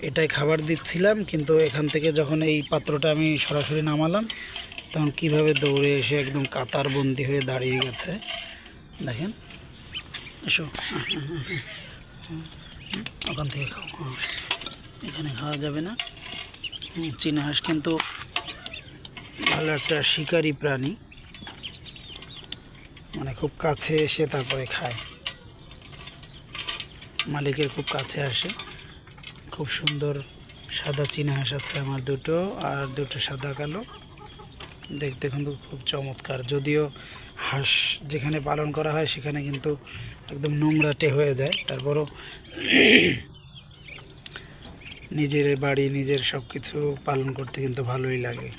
এটাই খাবার দিচ্ছিলাম, কিন্তু এখান থেকে যখন এই পাত্রটা আমি সরাসরি নামালাম তখন কিভাবে দৌড়ে এসে একদম কাতার বন্দি হয়ে দাঁড়িয়ে গেছে দেখেন। এসো, ওখান থেকে খাও। এখানে খাওয়া যাবে না। চীনা হাঁস কিন্তু ভালো একটা শিকারী প্রাণী, মানে খুব কাছে এসে তারপরে খায়, মালিকের খুব কাছে আসে। খুব সুন্দর সাদা চীনা হাঁস আছে আমার দুটো, আর দুটো সাদা কালো, দেখতে কিন্তু খুব চমৎকার। যদিও হাঁস যেখানে পালন করা হয় সেখানে কিন্তু একদম নোংরাটে হয়ে যায়, তারপরও নিজের বাড়ি নিজের সব কিছু পালন করতে কিন্তু ভালোই লাগে।